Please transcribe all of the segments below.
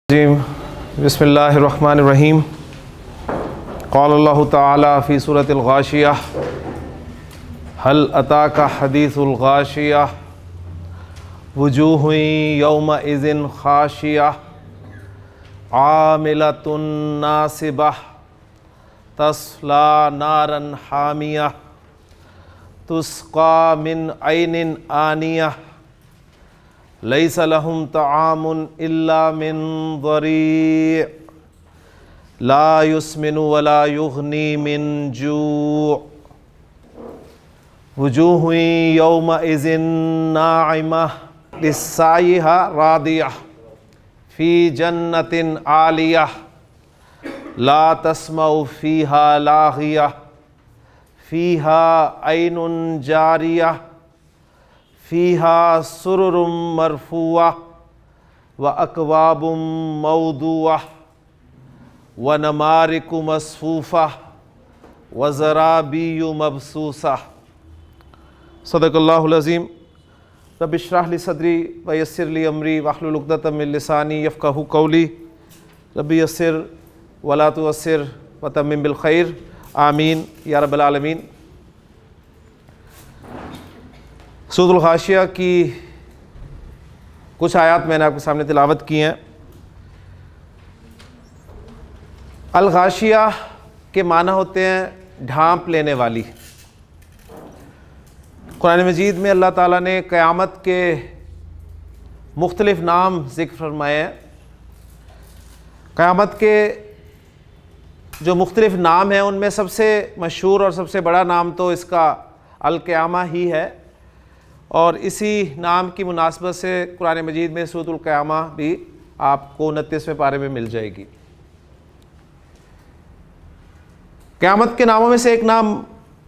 بسم اللہ الرحمن الرحیم قال اللہ تعالی فی سورۃ الغاشیہ هل اتاک حدیث الغاشیہ وجوہ یومئذ خاشیہ عاملۃ ناصبہ تصلی نارا حامیہ تسقی من عین آنیہ لیس لہم طعام الا من ضریع لا یسمن ولا یغنی من جوع وجوہ یومئذ ناعمہ لسعیہا راضیہ فی جنت عالیہ لا تسمع فیہا لاغیہ فیہا عین جاریہ فیہا سرر مرفوعہ واکواب موضوعہ ونمارق مصفوفہ وزرابی مبثوثہ صدق اللہ العظیم رب اشرح لی صدری ویسر لی امری واحلل عقدۃ من لسانی یفقہوا قولی رب یسر ولا تعسر وتمم بالخیر آمین یا رب العالمین۔ سورۃ الغاشیہ کی کچھ آیات میں نے آپ کے سامنے تلاوت کی ہیں۔ الغاشیہ کے معنی ہوتے ہیں ڈھانپ لینے والی۔ قرآن مجید میں اللہ تعالیٰ نے قیامت کے مختلف نام ذکر فرمائے ہیں۔ قیامت کے جو مختلف نام ہیں ان میں سب سے مشہور اور سب سے بڑا نام تو اس کا القیامہ ہی ہے، اور اسی نام کی مناسبت سے قرآن مجید میں سورۃ القیامہ بھی آپ کو 29ویں پارے میں مل جائے گی۔ قیامت کے ناموں میں سے ایک نام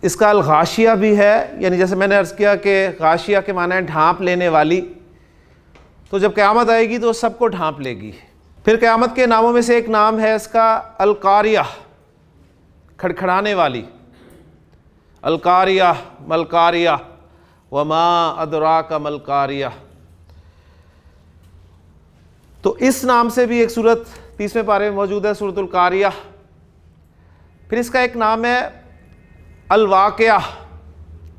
اس کا الغاشیہ بھی ہے، یعنی جیسے میں نے عرض کیا کہ غاشیہ کے معنی ہے ڈھانپ لینے والی، تو جب قیامت آئے گی تو سب کو ڈھانپ لے گی۔ پھر قیامت کے ناموں میں سے ایک نام ہے اس کا القاریہ، کھڑکھڑانے والی۔ القاریہ ملقاریہ وما ادراک ملقاریہ، تو اس نام سے بھی ایک سورت 30ویں پارے میں موجود ہے، سورۃ القاریہ۔ پھر اس کا ایک نام ہے الواقعہ،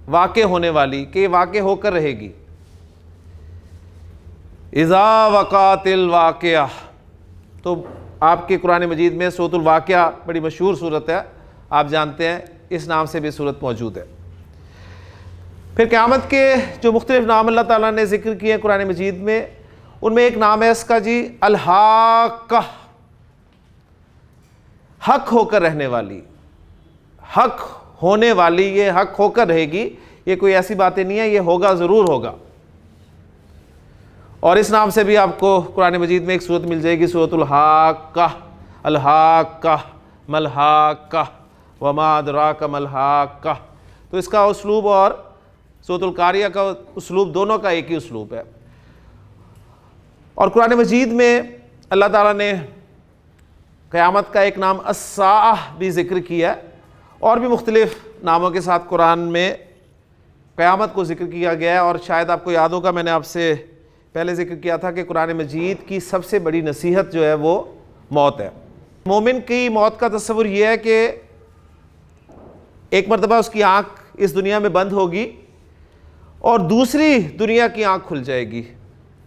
واقع ہونے والی، کہ یہ واقع ہو کر رہے گی۔ اذا وقعت الواقعہ، تو آپ کے قرآن مجید میں سورۃ الواقعہ بڑی مشہور سورت ہے، آپ جانتے ہیں، اس نام سے بھی سورت موجود ہے۔ پھر قیامت کے جو مختلف نام اللہ تعالیٰ نے ذکر کیے ہیں قرآن مجید میں، ان میں ایک نام ہے اس کا جی الحاقہ، حق ہو کر رہنے والی، حق ہونے والی، یہ حق ہو کر رہے گی، یہ کوئی ایسی باتیں نہیں ہے، یہ ہوگا، ضرور ہوگا۔ اور اس نام سے بھی آپ کو قرآن مجید میں ایک سورت مل جائے گی، سورۃ الحاقہ۔ الحاقہ ملحاقہ وما ادراک ملحاقہ، تو اس کا اسلوب اور سورۃ القاریہ کا اسلوب دونوں کا ایک ہی اسلوب ہے۔ اور قرآن مجید میں اللہ تعالیٰ نے قیامت کا ایک نام الساعہ بھی ذکر کیا ہے، اور بھی مختلف ناموں کے ساتھ قرآن میں قیامت کو ذکر کیا گیا ہے۔ اور شاید آپ کو یاد ہوگا، میں نے آپ سے پہلے ذکر کیا تھا کہ قرآن مجید کی سب سے بڑی نصیحت جو ہے وہ موت ہے۔ مومن کی موت کا تصور یہ ہے کہ ایک مرتبہ اس کی آنکھ اس دنیا میں بند ہوگی اور دوسری دنیا کی آنکھ کھل جائے گی،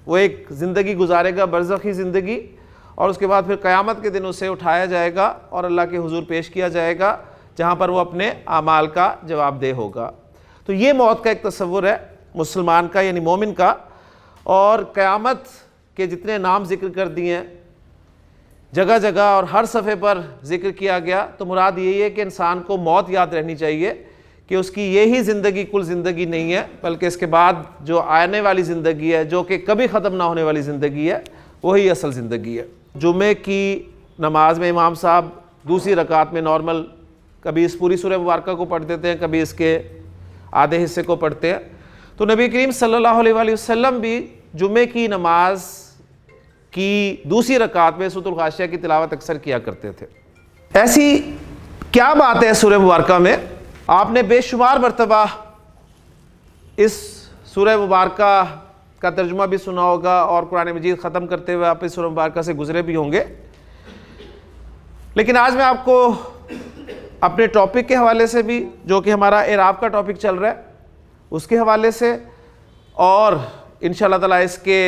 وہ ایک زندگی گزارے گا، برزخی زندگی، اور اس کے بعد پھر قیامت کے دن اسے اٹھایا جائے گا اور اللہ کے حضور پیش کیا جائے گا، جہاں پر وہ اپنے اعمال کا جواب دہ ہوگا۔ تو یہ موت کا ایک تصور ہے مسلمان کا، یعنی مومن کا۔ اور قیامت کے جتنے نام ذکر کر دیے ہیں جگہ جگہ اور ہر صفحے پر ذکر کیا گیا، تو مراد یہی ہے کہ انسان کو موت یاد رہنی چاہیے کہ اس کی یہی زندگی کل زندگی نہیں ہے، بلکہ اس کے بعد جو آنے والی زندگی ہے، جو کہ کبھی ختم نہ ہونے والی زندگی ہے، وہی اصل زندگی ہے۔ جمعے کی نماز میں امام صاحب دوسری رکعت میں نارمل کبھی اس پوری سورہ مبارکہ کو پڑھ دیتے ہیں، کبھی اس کے آدھے حصے کو پڑھتے ہیں، تو نبی کریم صلی اللہ علیہ وآلہ وسلم بھی جمعے کی نماز کی دوسری رکعت میں سورۃ الغاشیہ کی تلاوت اکثر کیا کرتے تھے۔ ایسی کیا بات ہے سورہ مبارکہ میں؟ آپ نے بے شمار مرتبہ اس سورہ مبارکہ کا ترجمہ بھی سنا ہوگا اور قرآن مجید ختم کرتے ہوئے آپ اس سورہ مبارکہ سے گزرے بھی ہوں گے. لیکن آج میں آپ کو اپنے ٹاپک کے حوالے سے بھی، جو کہ ہمارا اعراب کا ٹاپک چل رہا ہے، اس کے حوالے سے، اور انشاءاللہ تعالیٰ اس کے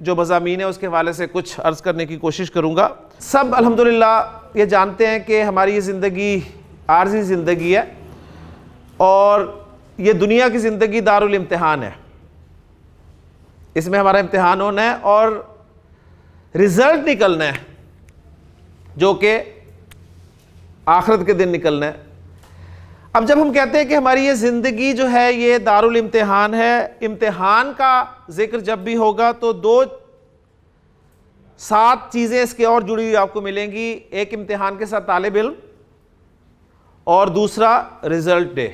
جو مضامین ہیں اس کے حوالے سے کچھ عرض کرنے کی کوشش کروں گا. سب الحمدللہ یہ جانتے ہیں کہ ہماری یہ زندگی عارضی زندگی ہے، اور یہ دنیا کی زندگی دارالامتحان ہے. اس میں ہمارا امتحان ہونا ہے اور رزلٹ نکلنا ہے، جو کہ آخرت کے دن نکلنا ہے. اب جب ہم کہتے ہیں کہ ہماری یہ زندگی جو ہے یہ دارالامتحان ہے، امتحان کا ذکر جب بھی ہوگا تو 7 چیزیں اس کے اور جڑی ہوئی آپ کو ملیں گی. ایک امتحان کے ساتھ طالب علم، اور دوسرا رزلٹ ڈے.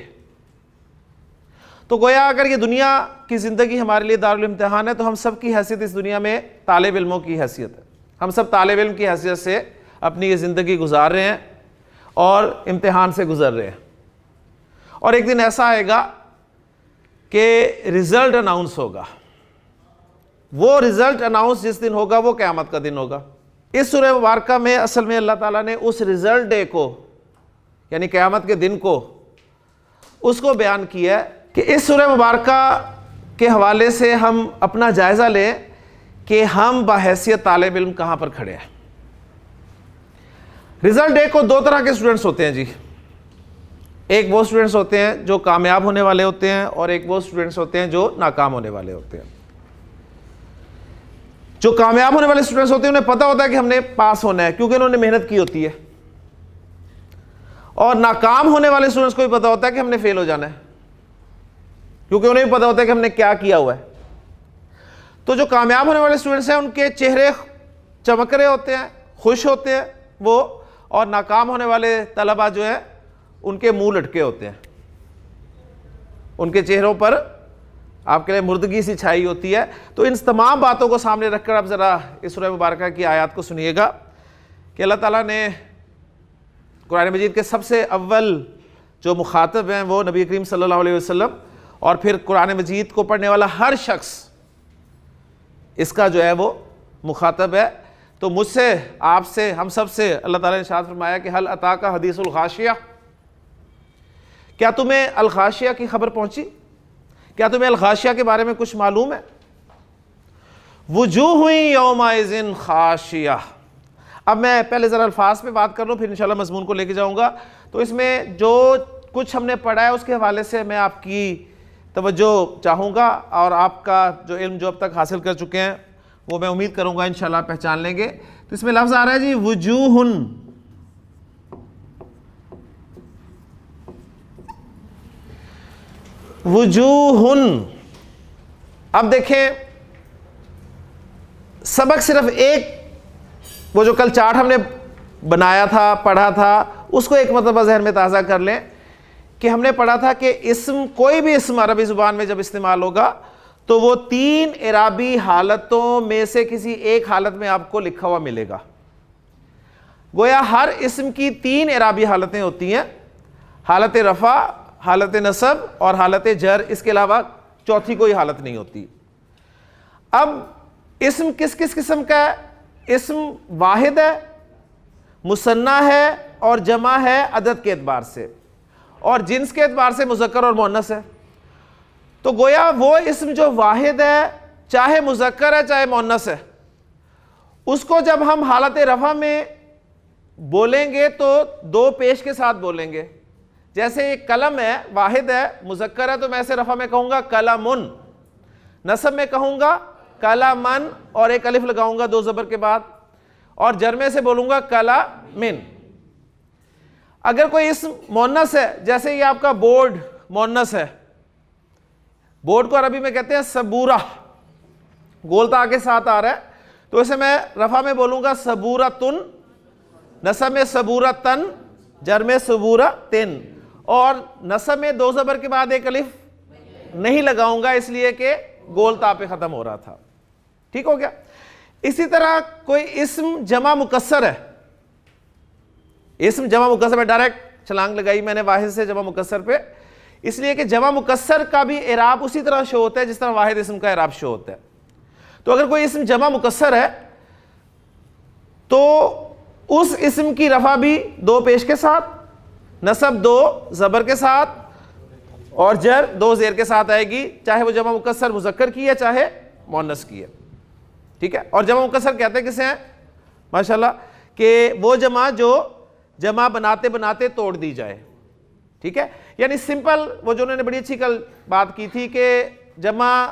تو گویا اگر یہ دنیا کی زندگی ہمارے لیے دارالامتحان ہے تو ہم سب کی حیثیت اس دنیا میں طالب علموں کی حیثیت ہے. ہم سب طالب علم کی حیثیت سے اپنی یہ زندگی گزار رہے ہیں اور امتحان سے گزر رہے ہیں. اور ایک دن ایسا آئے گا کہ رزلٹ اناؤنس ہوگا. وہ رزلٹ اناؤنس جس دن ہوگا وہ قیامت کا دن ہوگا. اس سورہ مبارکہ میں اصل میں اللہ تعالیٰ نے اس رزلٹ ڈے کو، یعنی قیامت کے دن کو، اس کو بیان کیا ہے کہ اس سورہ مبارکہ کے حوالے سے ہم اپنا جائزہ لیں کہ ہم بحیثیت طالب علم کہاں پر کھڑے ہیں. رزلٹ ڈے کو 2 طرح کے اسٹوڈنٹس ہوتے ہیں جی. ایک وہ اسٹوڈنٹس ہوتے ہیں جو کامیاب ہونے والے ہوتے ہیں، اور ایک وہ اسٹوڈنٹس ہوتے ہیں جو ناکام ہونے والے ہوتے ہیں. جو کامیاب ہونے والے اسٹوڈنٹس ہوتے ہیں انہیں پتہ ہوتا ہے کہ ہم نے پاس ہونا ہے کیونکہ انہوں نے محنت کی ہوتی ہے، اور ناکام ہونے والے اسٹوڈنٹس کو بھی پتہ ہوتا ہے کہ ہم نے فیل ہو جانا ہے کیونکہ انہیں بھی پتہ ہوتا ہے کہ ہم نے کیا کیا ہوا ہے. تو جو کامیاب ہونے والے اسٹوڈنٹس ہیں ان کے چہرے چمک رہے ہوتے ہیں، خوش ہوتے ہیں وہ، اور ناکام ہونے والے طلبہ جو ہیں ان کے منہ لٹکے ہوتے ہیں، ان کے چہروں پر آپ کے لیے مردگی سی چھائی ہوتی ہے. تو ان تمام باتوں کو سامنے رکھ کر اب ذرا اس سورہ مبارکہ کی آیات کو سنیے گا کہ اللہ تعالیٰ نے قرآن مجید کے سب سے اول جو مخاطب ہیں وہ نبی کریم صلی اللہ علیہ وسلم، اور پھر قرآن مجید کو پڑھنے والا ہر شخص اس کا جو ہے وہ مخاطب ہے. تو مجھ سے، آپ سے، ہم سب سے اللہ تعالیٰ نے ارشاد فرمایا کہ هل اتاک حدیث الغاشیہ، کیا تمہیں الغاشیہ کی خبر پہنچی؟ کیا تمہیں الغاشیہ کے بارے میں کچھ معلوم ہے؟ وجوہ یومئذ خاشیہ. اب میں پہلے ذرا الفاظ پہ بات کر لوں، پھر انشاءاللہ مضمون کو لے کے جاؤں گا. تو اس میں جو کچھ ہم نے پڑھا ہے اس کے حوالے سے میں آپ کی توجہ چاہوں گا، اور آپ کا جو علم جو اب تک حاصل کر چکے ہیں وہ میں امید کروں گا انشاءاللہ آپ پہچان لیں گے. تو اس میں لفظ آ رہا ہے جی وجوہن. وجوہن. اب دیکھیں سبق صرف ایک، وہ جو کل چارٹ ہم نے بنایا تھا، پڑھا تھا، اس کو ایک مرتبہ ذہن میں تازہ کر لیں کہ ہم نے پڑھا تھا کہ اسم، کوئی بھی اسم عربی زبان میں جب استعمال ہوگا تو وہ 3 اعرابی حالتوں میں سے کسی ایک حالت میں آپ کو لکھا ہوا ملے گا. گویا ہر اسم کی 3 اعرابی حالتیں ہوتی ہیں، حالت رفع، حالت نصب اور حالت جر. اس کے علاوہ چوتھی کوئی حالت نہیں ہوتی. اب اسم کس کس قسم کا ہے؟ اسم واحد ہے، مثنیٰ ہے، اور جمع ہے عدد کے اعتبار سے، اور جنس کے اعتبار سے مذکر اور مؤنث ہے. تو گویا وہ اسم جو واحد ہے، چاہے مذکر ہے چاہے مؤنث ہے، اس کو جب ہم حالت رفع میں بولیں گے تو 2 پیش کے ساتھ بولیں گے. جیسے ایک قلم ہے، واحد ہے، مذکر ہے، تو میں اسے رفع میں کہوں گا قلمن، نصب میں کہوں گا قلمن اور ایک الف لگاؤں گا 2 زبر کے بعد، اور جر میں سے بولوں گا قلمن. اگر کوئی اسم مؤنث ہے، جیسے یہ آپ کا بورڈ مؤنث ہے، بورڈ کو عربی میں کہتے ہیں سبورہ، گولتا کے ساتھ آ رہا ہے، تو اسے میں رفع میں بولوں گا سبورتن، نصب میں سبورتن، جر میں سبورتن، اور نصب میں 2 زبر کے بعد ایک الف نہیں لگاؤں گا اس لیے کہ گولتا پہ ختم ہو رہا تھا. ٹھیک ہو گیا؟ اسی طرح کوئی اسم جمع مکسر ہے، اسم جمع مکسر میں ڈائریکٹ چھلانگ لگائی میں نے واحد سے جمع مکسر پہ، اس لیے کہ جمع مکسر کا بھی اعراب اسی طرح شو ہوتا ہے جس طرح واحد اسم کا اعراب شو ہوتا ہے. تو اگر کوئی اسم جمع مکسر ہے تو اس اسم کی رفع بھی دو پیش کے ساتھ، نصب دو زبر کے ساتھ اور جر دو زیر کے ساتھ آئے گی، چاہے وہ جمع مکسر مذکر کی ہے چاہے مؤنث کی ہے. ٹھیک ہے. اور جمع مکسر کہتے ہیں کسے ہیں ماشاءاللہ کہ وہ جمع جو جمع بناتے بناتے توڑ دی جائے. ٹھیک ہے. یعنی سمپل وہ جو انہوں نے بڑی اچھی کل بات کی تھی کہ جمع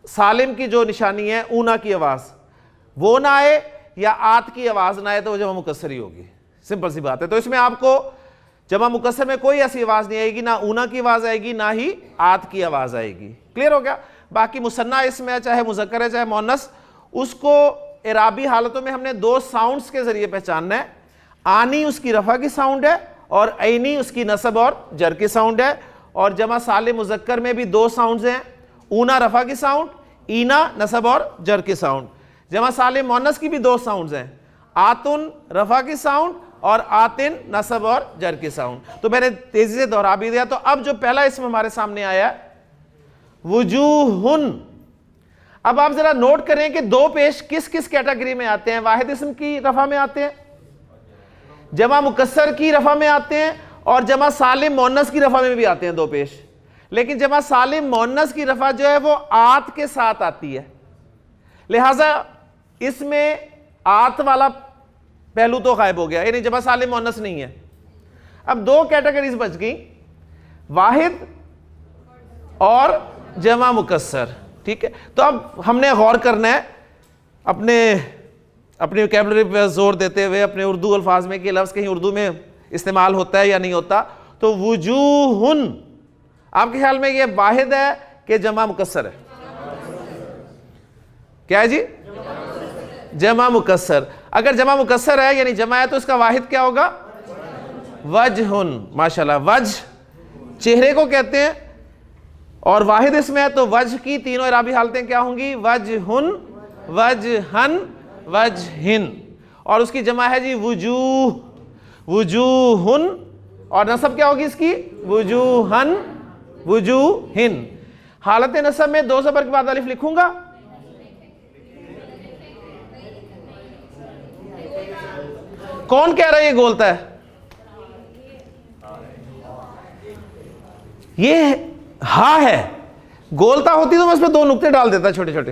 سالم کی جو نشانی ہے اونا کی آواز وہ نہ آئے یا آت کی آواز نہ آئے تو وہ جمع مکسر ہی ہوگی. سمپل سی بات ہے. تو اس میں آپ کو جمع مکسر میں کوئی ایسی آواز نہیں آئے گی، نہ اونا کی آواز آئے گی نہ ہی آت کی آواز آئے گی. کلیئر ہو گیا. باقی مثنیٰ اسم ہے چاہے مذکر ہے چاہے مؤنث، اس کو اعرابی حالتوں میں ہم نے دو ساؤنڈز کے ذریعے پہچاننا ہے. آنی اس کی رفع کی ساؤنڈ ہے اور عینی اس کی نصب اور جر کی ساؤنڈ ہے. اور جمع سالم مذکر میں بھی دو ساؤنڈز ہیں، اونا رفع کی ساؤنڈ، اینا نصب اور جر کی ساؤنڈ. جمع سالم مؤنث کی بھی دو ساؤنڈز ہیں، آتن رفع کی ساؤنڈ اور آتن نصب اور جر کی ساؤنڈ. تو میں نے تیزی سے دہرا بھی دیا. تو اب جو پہلا اسم ہمارے سامنے آیا ہے وجوہن، اب آپ ذرا نوٹ کریں کہ دو پیش کس کس کیٹیگری میں آتے ہیں. واحد اسم کی رفع میں آتے ہیں، جمع مکسر کی رفع میں آتے ہیں اور جمع سالم مؤنث کی رفع میں بھی آتے ہیں دو پیش. لیکن جمع سالم مؤنث کی رفع جو ہے وہ آت کے ساتھ آتی ہے، لہٰذا اس میں آت والا پہلو تو غائب ہو گیا، یعنی جمع سالم مؤنث نہیں ہے. اب دو کیٹیگریز بچ گئیں، واحد اور جمع مکسر. ٹھیک ہے. تو اب ہم نے غور کرنا ہے اپنی ویکیبلری پہ زور دیتے ہوئے اپنے اردو الفاظ میں کہ لفظ کہیں اردو میں استعمال ہوتا ہے یا نہیں ہوتا. تو وجوہن آپ کے خیال میں یہ واحد ہے کہ جمع مکسر ہے؟ کیا ہے جی؟ جمع مکسر. اگر جمع مکسر ہے یعنی جمع ہے تو اس کا واحد کیا ہوگا؟ وجہن. ماشاءاللہ. وجہ چہرے کو کہتے ہیں اور واحد اس میں ہے تو وجہ کی تینوں اعرابی حالتیں کیا ہوں گی؟ وجہن، وجہن، وجہن. اور اس کی جمع ہے جی وجوہ، وجوہن. اور نصب کیا ہوگی اس کی؟ وجوہن، وجوہن. حالت نصب میں دو زبر کے بعد الف لکھوں گا؟ کون کہہ رہا ہے یہ گولتا ہے؟ یہ ہاں ہے. گولتا ہوتی تو میں اس پہ دو نقطے ڈال دیتا چھوٹے چھوٹے.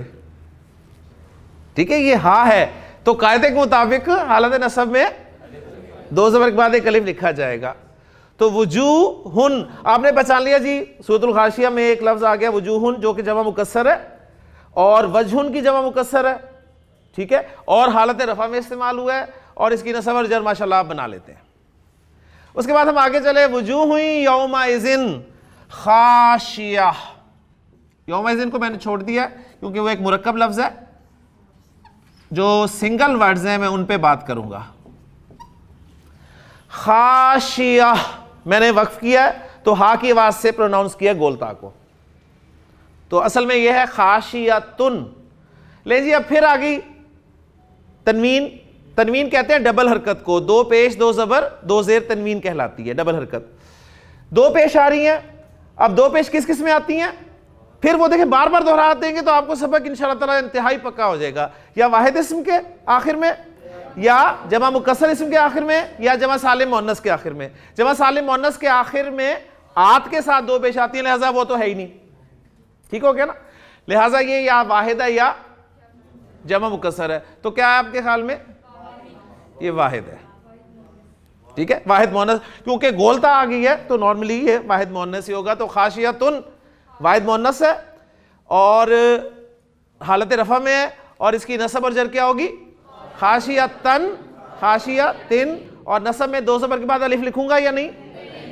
ٹھیک ہے. یہ ہاں ہے تو قاعدے کے مطابق حالت نصب میں دو زبر کے بعد ایک الف لکھا جائے گا. تو وجوہن آپ نے پہچان لیا جی. سورۃ الغاشیہ میں ایک لفظ آ گیا وجوہن جو کہ جمع مکسر ہے اور وجہن کی جمع مکسر ہے. ٹھیک ہے. اور حالت رفع میں استعمال ہوا ہے اور اس کی نصب اور جر ماشاءاللہ آپ بنا لیتے ہیں. اس کے بعد ہم آگے چلے. وجوہ یومئذ خاشیہ. یومئذ کو میں نے چھوڑ دیا کیونکہ وہ ایک مرکب لفظ ہے. جو سنگل ورڈز ہیں میں ان پہ بات کروں گا. خاشیہ میں نے وقف کیا ہے تو ہا کی آواز سے پروناؤنس کیا گولتا کو. تو اصل میں یہ ہے خاشیتن. لے جی اب پھر آ گئی تنوین. تنوین کہتے ہیں ڈبل حرکت کو. دو پیش دو زبر دو زیر تنوین کہلاتی ہے ڈبل حرکت. دو پیش آ رہی ہیں. اب دو پیش کس کس میں آتی ہیں؟ پھر وہ دیکھیں بار بار دہرا دیں گے تو آپ کو سبق انشاءاللہ تعالی انتہائی پکا ہو جائے گا. یا واحد اسم کے آخر میں یا جمع مکسر اسم کے آخر میں یا جمع سالم مؤنث کے آخر میں. جمع سالم مؤنث کے آخر میں آت کے ساتھ دو پیش آتی ہیں لہذا وہ تو ہے ہی نہیں. ٹھیک ہو گیا نا. لہذا یہ یا واحد ہے یا جمع مکسر ہے. تو کیا ہے آپ کے خیال میں؟ یہ واحد ہے. ٹھیک ہے. واحد مؤنث کیونکہ گولتا آ گئی ہے تو نارملی یہ واحد مؤنث ہی ہوگا. تو خاشیتن واحد مؤنث ہے اور حالت رفع میں ہے اور اس کی نصب اور جر کیا ہوگی؟ خاشیتن، خاشیتن. اور نصب میں دو زبر کے بعد الف لکھوں گا یا نہیں؟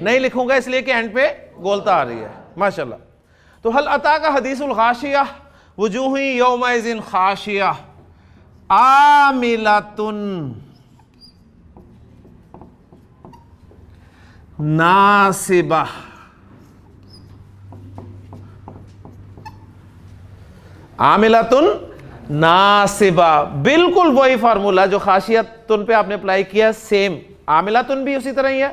نہیں لکھوں گا اس لیے کہ اینڈ پہ گولتا آ رہی ہے. ماشاءاللہ. تو هل اتاک حدیث الغاشیہ وجوہ یومئذ خاشیہ عاملۃ ناصبہ. عاملۃ ناصبہ بالکل وہی فارمولہ جو خاشیتن پہ آپ نے اپلائی کیا سیم. عاملۃن بھی اسی طرح ہی ہے.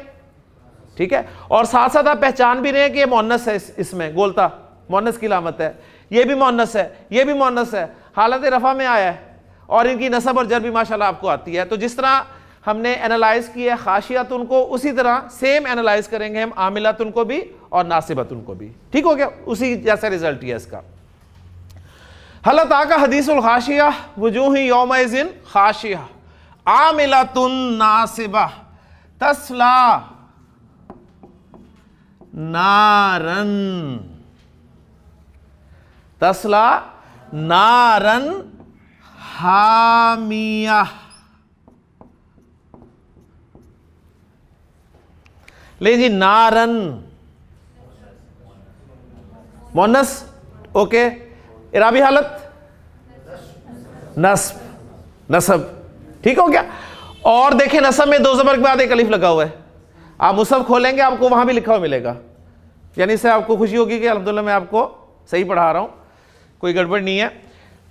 ٹھیک ہے. اور ساتھ ساتھ آپ پہچان بھی رہے ہیں کہ یہ مؤنث ہے. اس میں گولتا مؤنث کی علامت ہے. یہ بھی مؤنث ہے، یہ بھی مؤنث ہے، حالت رفع میں آیا ہے، اور ان کی نصب اور جر بھی ماشاءاللہ آپ کو آتی ہے. تو جس طرح ہم نے انالائز کی ہے خاشیاتن کو، اسی طرح سیم انالائز کریں گے ہم عاملاتن کو بھی اور ناصباتن کو بھی. ٹھیک ہو گیا؟ اسی جیسا رزلٹ ہی ہے اس کا. هل اتاک حدیث الغاشیہ وجوہ یومئذ خاشیہ عاملۃ ناصبہ تصلی نارن حامیہ. لے جی نارن مؤنث، اوکے. اعرابی حالت نصب. ٹھیک ہو گیا؟ اور دیکھیں نصب میں دو زبر کے بعد ایک الف لگا ہوا ہے. آپ مصحف کھولیں گے آپ کو وہاں بھی لکھا ہوا ملے گا، یعنی اس سے آپ کو خوشی ہوگی کہ الحمدللہ میں آپ کو صحیح پڑھا رہا ہوں، کوئی گڑبڑ نہیں ہے.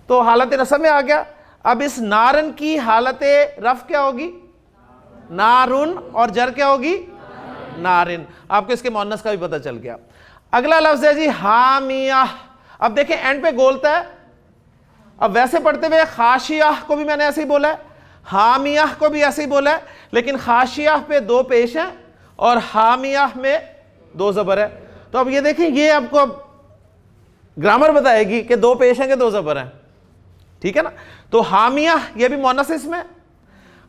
تو حالت نصب میں آ گیا. اب اس نارن کی حالت رفع کیا ہوگی؟ نارن. اور جر کیا ہوگی؟ نارن. آپ کو اس کے مؤنث کا بھی پتہ چل گیا. اگلا لفظ ہے جی حامیہ. اب دیکھیں اینڈ پہ گولتا ہے. اب ویسے پڑھتے ہوئے خاشیہ کو بھی میں نے ایسے ہی بولا ہے، حامیہ کو بھی ایسے ہی بولا ہے، لیکن خاشیہ پہ دو پیش ہیں اور حامیہ میں دو زبر ہے. تو اب یہ دیکھیں، یہ آپ کو اب گرامر بتائے گی کہ دو پیش ہیں کہ دو زبر ہیں. ٹھیک ہے نا؟ تو حامیہ یہ بھی مؤنث اس میں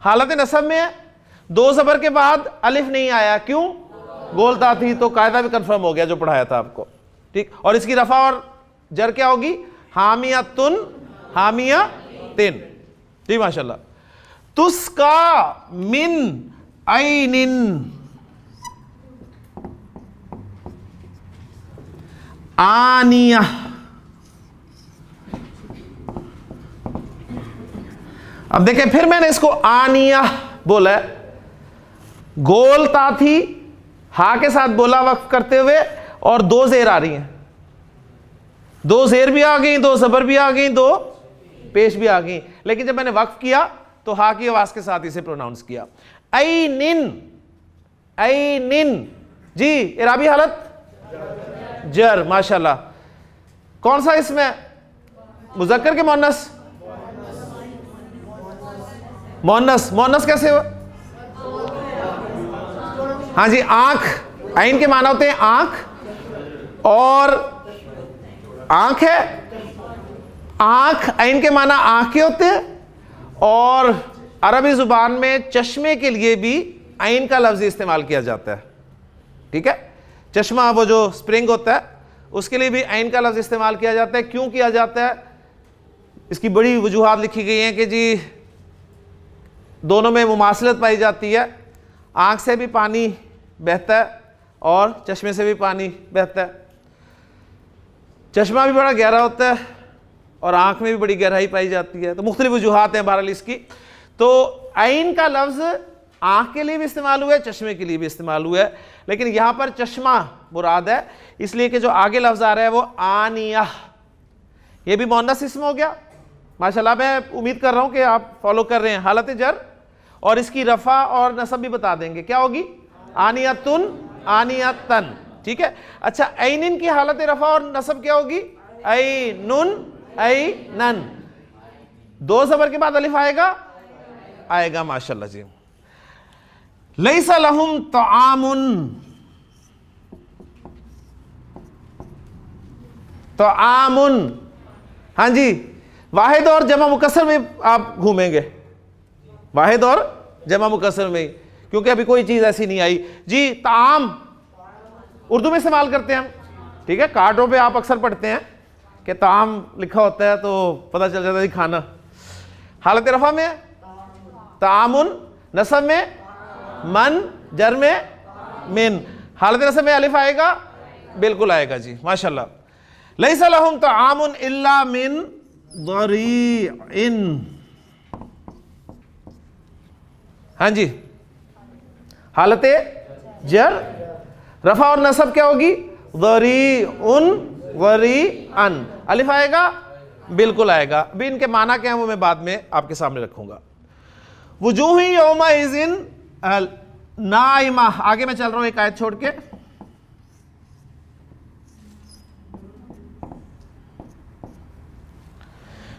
حالت نصب میں ہے، دو زبر کے بعد الف نہیں آیا. کیوں؟ گولتا تھی. تو قاعدہ بھی کنفرم ہو گیا جو پڑھایا تھا آپ کو. ٹھیک. اور اس کی رفع اور جر کیا ہوگی؟ حامیتن حامیتن. جی ماشاءاللہ. تسقا من عین آنیہ. اب دیکھیں پھر میں نے اس کو آنیہ بولا ہے، گول تا تھی ہا کے ساتھ بولا وقف کرتے ہوئے، اور دو زیر آ رہی ہیں، دو زیر بھی آ گئی، دو زبر بھی آ گئی، دو پیش بھی آ گئی. لیکن جب میں نے وقف کیا تو ہا کی آواز کے ساتھ اسے پروناؤنس کیا. اینن. جی اعرابی حالت جر. ماشاءاللہ. کون سا اس میں؟ مذکر کے مؤنث؟ مؤنث کیسے ہوا؟ ہاں جی آنکھ. عین کے معنی ہوتے ہیں آنکھ، اور آنکھ ہے، آنکھ عین کے معنی آنکھ کے ہوتے ہیں. اور عربی زبان میں چشمے کے لیے بھی عین کا لفظ استعمال کیا جاتا ہے. ٹھیک ہے؟ چشمہ وہ جو سپرنگ ہوتا ہے اس کے لیے بھی عین کا لفظ استعمال کیا جاتا ہے. کیوں کیا جاتا ہے؟ اس کی بڑی وجوہات لکھی گئی ہیں کہ جی دونوں میں مماثلت پائی جاتی ہے. آنکھ سے بھی پانی بہتا ہے اور چشمے سے بھی پانی بہتا ہے. چشمہ بھی بڑا گہرا ہوتا ہے اور آنکھ میں بھی بڑی گہرائی پائی جاتی ہے. تو مختلف وجوہات ہیں بہرحال اس کی. تو عین کا لفظ آنکھ کے لیے بھی استعمال ہوا ہے، چشمے کے لیے بھی استعمال ہوا ہے، لیکن یہاں پر چشمہ مراد ہے، اس لیے کہ جو آگے لفظ آ رہا ہے وہ آنیہ. یہ بھی مؤنث اسم ہو گیا. ماشاءاللہ میں امید کر رہا ہوں کہ آپ فالو کر رہے ہیں. حالت جر اور اس کی رفع اور نصب بھی بتا دیں گے. کیا ہوگی؟ آنیتن آنیتن. ٹھیک ہے. اچھا اینن کی حالت رفع اور نصب کیا ہوگی؟ اینن اینن. دو زبر کے بعد الف آئے گا. ماشاءاللہ جی. لیس لہم طعام. طعام. ہاں جی واحد اور جمع مکسر میں آپ گھومیں گے، واحد اور جمع مکسر میں، کیونکہ ابھی کوئی چیز ایسی نہیں آئی. جی طعام اردو میں استعمال کرتے ہیں ہم. ٹھیک ہے. کارڈوں پہ آپ اکثر پڑھتے ہیں کہ طعام لکھا ہوتا ہے تو پتہ چل جاتا ہے کھانا. حالت رفع میں طعامن، نصب میں من، جر میں من. حالت نصب میں الف آئے گا؟ بالکل آئے گا جی ماشاءاللہ. لیس لہم طعام الا من ضریع. ہاں جی حالت جر، رفع اور نصب کیا ہوگی؟ ضریع ضریعا. الف آئے گا؟ بالکل آئے گا. ابھی ان کے معنی کیا ہیں وہ میں بعد میں آپ کے سامنے رکھوں گا. وجوہ یومئذ نائمہ. آگے میں چل رہا ہوں ایک آیت چھوڑ کے.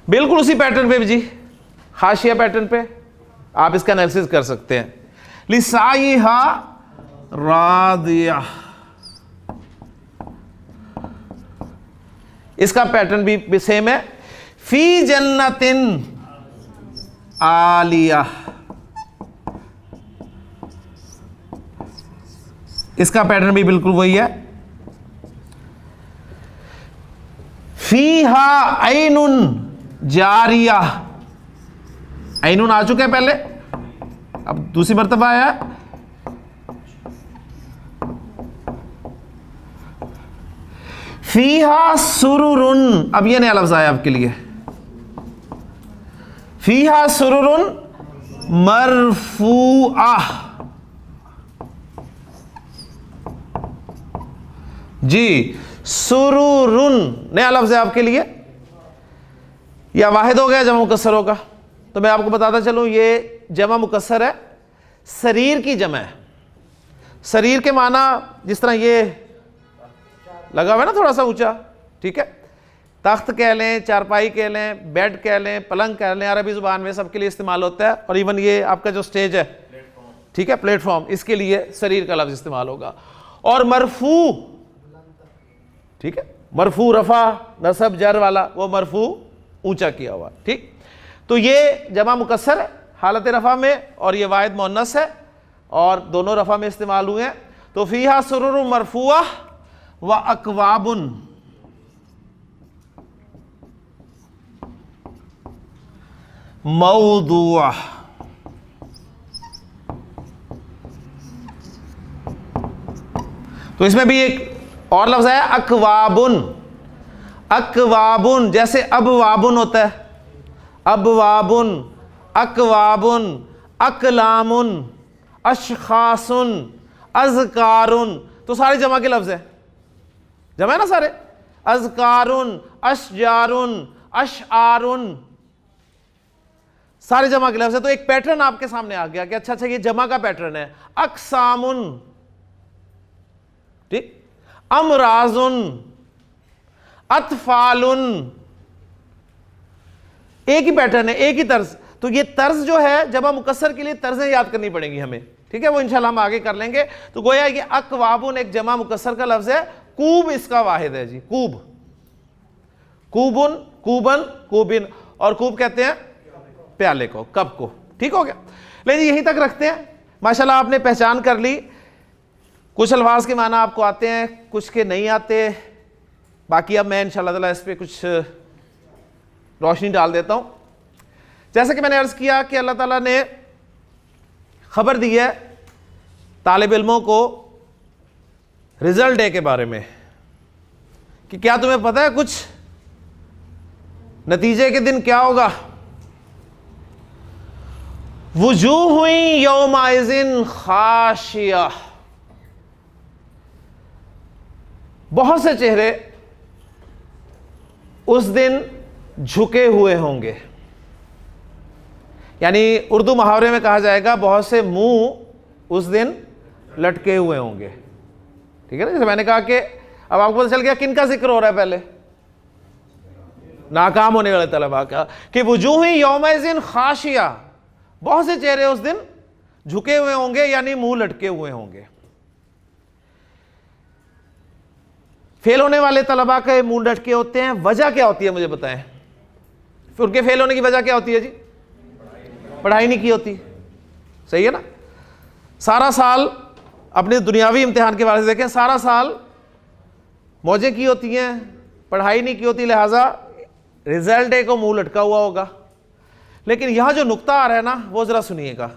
بالکل اسی پیٹرن پہ جی، حاشیہ پیٹرن پہ آپ اس کا انالیسس کر سکتے ہیں. لسعیہا راضیہ، اس کا پیٹرن بھی سیم ہے. فی جنت عالیہ، اس کا پیٹرن بھی بالکل وہی ہے. فیہا عین جاریہ، عین آ چکے ہیں پہلے، اب دوسری مرتبہ آیا. فیہا سرر، اب یہ نیا لفظ آیا آپ کے لیے. فیہا سرر مرفوعہ، جی سرر نیا لفظ ہے آپ کے لیے. یا واحد ہو گیا جمع مکسر ہوگا. تو میں آپ کو بتاتا چلوں یہ جمع مکسر ہے، سریر کی جمع ہے. سریر کے معنی جس طرح یہ لگا ہوا ہے نا تھوڑا سا اونچا، ٹھیک ہے، تخت کہہ لیں، چارپائی کہہ لیں، بیڈ کہہ لیں، پلنگ کہہ لیں، عربی زبان میں سب کے لیے استعمال ہوتا ہے. اور ایون یہ آپ کا جو سٹیج ہے، ٹھیک ہے، پلیٹ فارم، اس کے لیے سریر کا لفظ استعمال ہوگا. اور مرفوع، ٹھیک ہے، مرفوع رفع نصب جر والا، وہ مرفوع اونچا کیا ہوا، ٹھیک. تو یہ جمع مکسر ہے حالت رفع میں، اور یہ واحد مؤنث ہے اور دونوں رفع میں استعمال ہوئے ہیں. تو فیہا سرر مرفوعہ و اکواب موضوعہ. تو اس میں بھی ایک اور لفظ ہے اکوابن. اکوابن جیسے ابوابن ہوتا ہے، ابوابن، اکوابن، اقلامن، اشخاصن، اذکارن، تو سارے جمع کے لفظ ہیں، جمع ہے نا سارے. اذکارن، اشجارن، اشعارن، سارے جمع کے لفظ ہیں. تو ایک پیٹرن آپ کے سامنے آ گیا کہ اچھا یہ جمع کا پیٹرن ہے. اقسامن، ٹھیک، امراضن، اطفالن، ایک ہی پیٹرن ہے، ایک ہی طرز. تو یہ طرز جو ہے جمع مکسر کے لیے طرزیں یاد کرنی پڑیں گی ہمیں، ٹھیک ہے، وہ انشاءاللہ ہم آگے کر لیں گے. تو گویا یہ اکوابن ایک جمع مکسر کا لفظ ہے. کوب اس کا واحد ہے جی، کوب، کوبن، کوبن، کوبن، اور کوب کہتے ہیں پیالے کو، کپ کو. ٹھیک ہو گیا. لیکن یہیں تک رکھتے ہیں. ماشاءاللہ آپ نے پہچان کر لی. کچھ الفاظ کے معنی آپ کو آتے ہیں، کچھ کے نہیں آتے. باقی اب میں انشاءاللہ تعالیٰ اس پہ کچھ روشنی ڈال دیتا ہوں. جیسا کہ میں نے عرض کیا کہ اللہ تعالیٰ نے خبر دی ہے طالب علموں کو رزلٹ ڈے کے بارے میں کہ کیا تمہیں پتہ ہے کچھ نتیجے کے دن کیا ہوگا. وجوہ یومئذ خاشعہ، بہت سے چہرے اس دن جھکے ہوئے ہوں گے. یعنی اردو محاورے میں کہا جائے گا بہت سے منہ اس دن لٹکے ہوئے ہوں گے. ٹھیک ہے نا. جیسے میں نے کہا کہ اب آپ کو پتہ چل گیا کن کا ذکر ہو رہا ہے پہلے، ناکام ہونے والے طلباء کا، کہ وجوہ یومئذ خاشعہ، بہت سے چہرے اس دن جھکے ہوئے ہوں گے، یعنی منہ لٹکے ہوئے ہوں گے. فیل ہونے والے طلباء کے منہ لٹکے ہوتے ہیں، وجہ کیا ہوتی ہے مجھے بتائیں؟ ان کے فیل ہونے کی وجہ کیا ہوتی ہے جی؟ پڑھائی نہیں کی ہوتی. صحیح ہے نا. سارا سال اپنے دنیاوی امتحان کے بارے سے دیکھیں، سارا سال موجیں کی ہوتی ہیں، پڑھائی نہیں کی ہوتی، لہٰذا رزلٹ ڈے کو منہ لٹکا ہوا ہوگا. لیکن یہاں جو نقطہ آ رہا ہے نا وہ ذرا سنیے گا.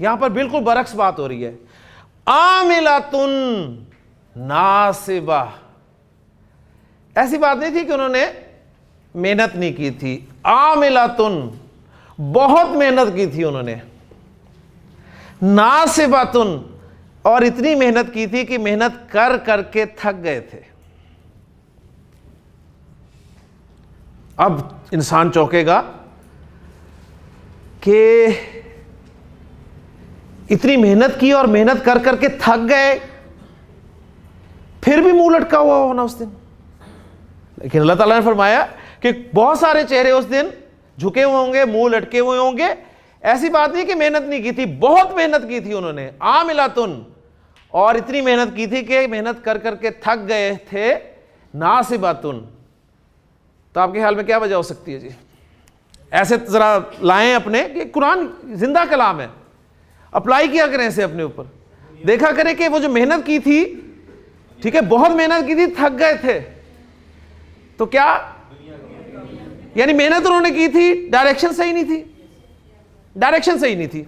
یہاں پر بالکل برعکس بات ہو رہی ہے. عاملۃ ناصبہ، ایسی بات نہیں تھی کہ انہوں نے محنت نہیں کی تھی. عاملۃ، بہت محنت کی تھی انہوں نے. ناصبۃ، اور اتنی محنت کی تھی کہ محنت کر کر کے تھک گئے تھے. اب انسان چونکے گا کہ اتنی محنت کی اور محنت کر کر کے تھک گئے، پھر بھی منہ لٹکا ہوا ہونا اس دن. لیکن اللہ تعالیٰ نے فرمایا کہ بہت سارے چہرے اس دن جھکے ہوئے ہوں گے, منہ لٹکے ہوئے ہوں گے. ایسی بات نہیں کہ محنت نہیں کی تھی, بہت محنت کی تھی انہوں نے. عاملاتن, اور اتنی محنت کی تھی کہ محنت کر کر کے تھک گئے تھے. ناصباتن, تو آپ کے خیال میں کیا وجہ ہو سکتی ہے جی؟ ایسے ذرا لائیں اپنے, کہ قرآن زندہ کلام ہے, اپلائی کیا کریں اسے اپنے اوپر, دیکھا کریں کہ وہ جو محنت کی تھی, ٹھیک ہے, بہت محنت کی تھی, تھک گئے تھے, تو کیا یعنی محنت انہوں نے کی تھی, ڈائریکشن صحیح نہیں تھی, ڈائریکشن صحیح نہیں تھی.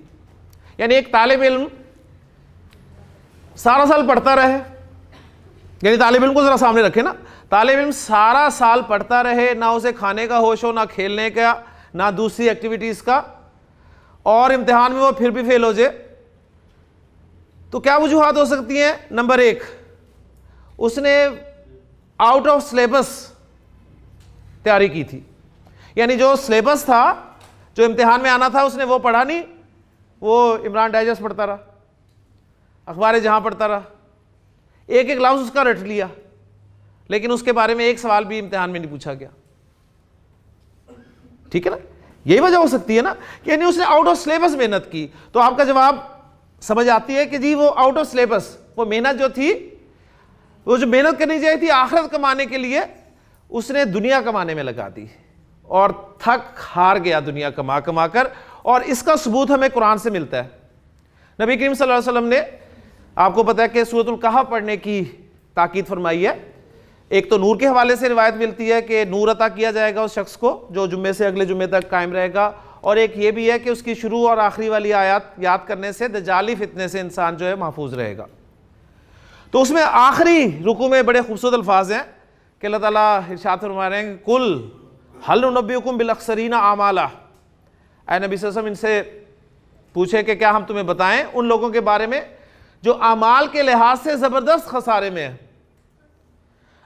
یعنی ایک طالب علم سارا سال پڑھتا رہے, یعنی طالب علم کو ذرا سامنے رکھے نا, طالب علم سارا سال پڑھتا رہے, نہ اسے کھانے کا ہوش ہو, نہ کھیلنے کا, نہ دوسری ایکٹیویٹیز کا, اور امتحان میں وہ پھر بھی فیل ہو جائے, تو کیا وجوہات ہو سکتی ہیں؟ نمبر 1, اس نے آؤٹ آف سلیبس تیاری کی تھی. یعنی جو سلیبس تھا, جو امتحان میں آنا تھا, اس نے وہ پڑھا نہیں, وہ عمران ڈائجسٹ پڑھتا رہا, اخبار جہاں پڑھتا رہا, ایک ایک لفظ اس کا رٹ لیا, لیکن اس کے بارے میں ایک سوال بھی امتحان میں نہیں پوچھا گیا. ٹھیک ہے نا, یہی وجہ ہو سکتی ہے نا, یعنی اس نے آؤٹ آف سلیبس محنت کی. تو آپ کا جواب سمجھ آتی ہے کہ جی وہ آؤٹ آف سلیبس, وہ محنت جو تھی, وہ جو محنت کرنی چاہیے تھی آخرت کمانے کے لیے, اس نے دنیا کمانے میں لگا دی, اور تھک ہار گیا دنیا کما کما کر. اور اس کا ثبوت ہمیں قرآن سے ملتا ہے. نبی کریم صلی اللہ علیہ وسلم نے, آپ کو پتا ہے کہ سورۃ الکہف پڑھنے کی تاکید فرمائی ہے. ایک تو نور کے حوالے سے روایت ملتی ہے کہ نور عطا کیا جائے گا اس شخص کو جو جمعے سے اگلے جمعے تک قائم رہے گا, اور ایک یہ بھی ہے کہ اس کی شروع اور آخری والی آیات یاد کرنے سے دجالی فتنے سے انسان جو ہے محفوظ رہے گا. تو اس میں آخری رکوع میں بڑے خوبصورت الفاظ ہیں کہ اللہ تعالیٰ ارشاد فرما رہے ہیں, قل هل ننبئکم بالاخسرین اعمالا, اے نبی صلی اللہ علیہ وسلم ان سے پوچھے کہ کیا ہم تمہیں بتائیں ان لوگوں کے بارے میں جو اعمال کے لحاظ سے زبردست خسارے میں ہیں.